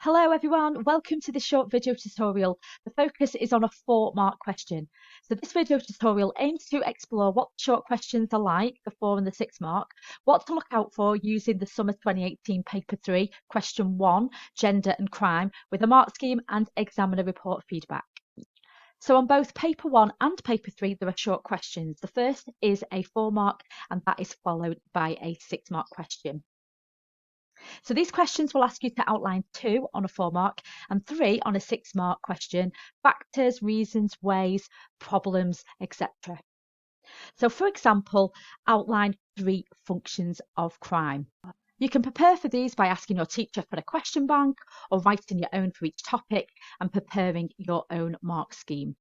Hello everyone, welcome to this short video tutorial. The focus is on a 4-mark question. So this video tutorial aims to explore what short questions are like, the 4 and the 6 mark, what to look out for using the Summer 2018 Paper 3, Question 1, Gender and Crime, with a mark scheme and examiner report feedback. So on both Paper 1 and Paper 3 there are short questions. The first is a 4-mark and that is followed by a 6-mark question. So these questions will ask you to outline 2 on a 4-mark and 3 on a 6-mark question, factors, reasons, ways, problems, etc. So for example, outline 3 functions of crime. You can prepare for these by asking your teacher for a question bank or writing your own for each topic and preparing your own mark scheme.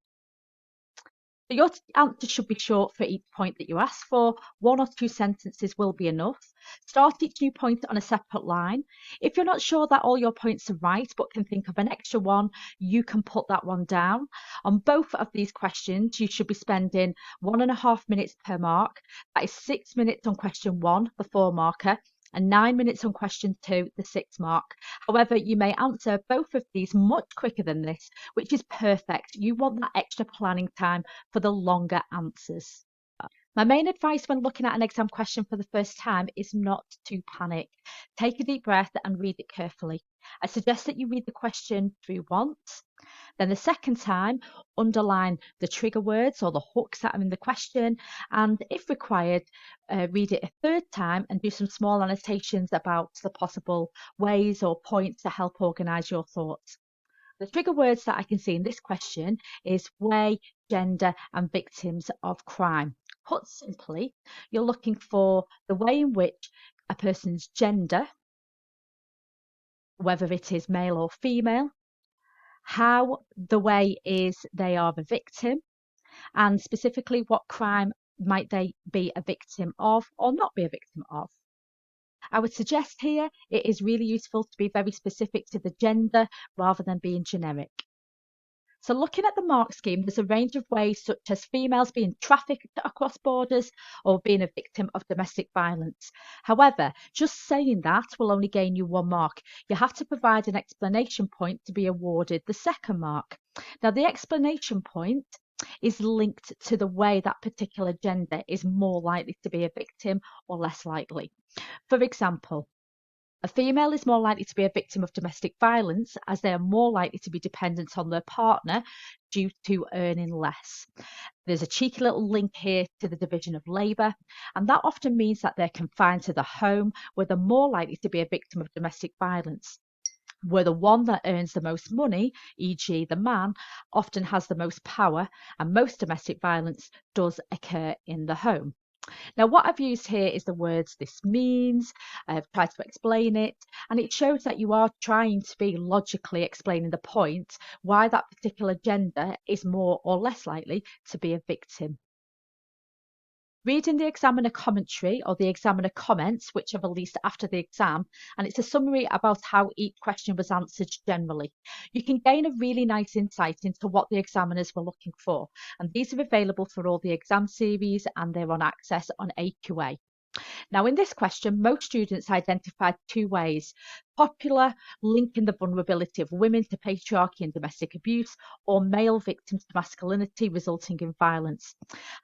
Your answer should be short for each point that you ask for. 1 or 2 sentences will be enough. Start each new point on a separate line. If you're not sure that all your points are right but can think of an extra one, you can put that one down. On both of these questions, you should be spending 1.5 minutes per mark. That is 6 minutes on question 1, the 4-marker, and 9 minutes on question 2, the 6-mark. However, you may answer both of these much quicker than this, which is perfect. You want that extra planning time for the longer answers. My main advice when looking at an exam question for the first time is not to panic. Take a deep breath and read it carefully. I suggest that you read the question through once. Then the second time, underline the trigger words or the hooks that are in the question, and if required, read it a third time and do some small annotations about the possible ways or points to help organise your thoughts. The trigger words that I can see in this question is way, gender and victims of crime. Put simply, you're looking for the way in which a person's gender, whether it is male or female, how the way is they are the victim, and specifically what crime might they be a victim of or not be a victim of. I would suggest here it is really useful to be very specific to the gender rather than being generic. So looking at the mark scheme, there's a range of ways such as females being trafficked across borders or being a victim of domestic violence. However, just saying that will only gain you 1 mark. You have to provide an explanation point to be awarded the 2nd mark. Now the explanation point is linked to the way that particular gender is more likely to be a victim or less likely. For example, a female is more likely to be a victim of domestic violence as they are more likely to be dependent on their partner due to earning less. There's a cheeky little link here to the division of labour, and that often means that they're confined to the home where they're more likely to be a victim of domestic violence, where the one that earns the most money, e.g. the man, often has the most power, and most domestic violence does occur in the home. Now, what I've used here is the words "this means," I've tried to explain it, and it shows that you are trying to be logically explaining the point why that particular gender is more or less likely to be a victim. Reading the examiner commentary or the examiner comments, which are released after the exam, and it's a summary about how each question was answered generally. You can gain a really nice insight into what the examiners were looking for, and these are available for all the exam series and they're on access on AQA. Now, in this question, most students identified 2 ways: popular, linking the vulnerability of women to patriarchy and domestic abuse, or male victims to masculinity resulting in violence.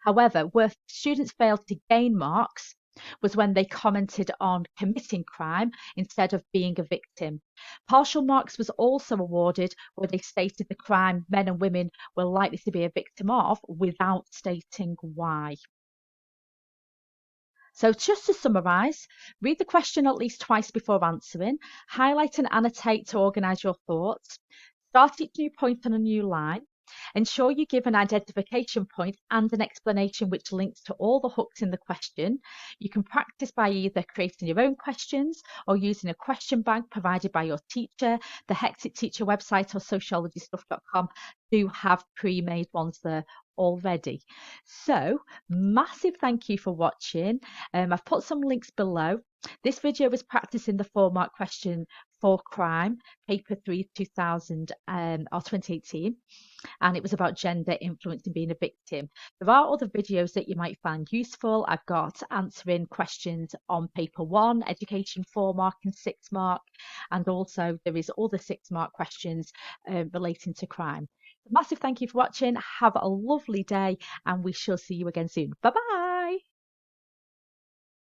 However, where students failed to gain marks was when they commented on committing crime instead of being a victim. Partial marks was also awarded where they stated the crime men and women were likely to be a victim of without stating why. So just to summarise, read the question at least twice before answering, highlight and annotate to organise your thoughts, start each new point on a new line, ensure you give an identification point and an explanation which links to all the hooks in the question. You can practice by either creating your own questions or using a question bank provided by your teacher. The Hectic Teacher website or sociologystuff.com do have pre-made ones there already. So massive thank you for watching. I've put some links below. This video was practicing the 4-mark question for crime, paper 3, 2000 or 2018, and it was about gender influence in being a victim. There are other videos that you might find useful. I've got answering questions on paper 1, education 4 mark and 6 mark, and also there is other 6 mark questions relating to crime. Massive thank you for watching. Have a lovely day, and we shall see you again soon. Bye bye.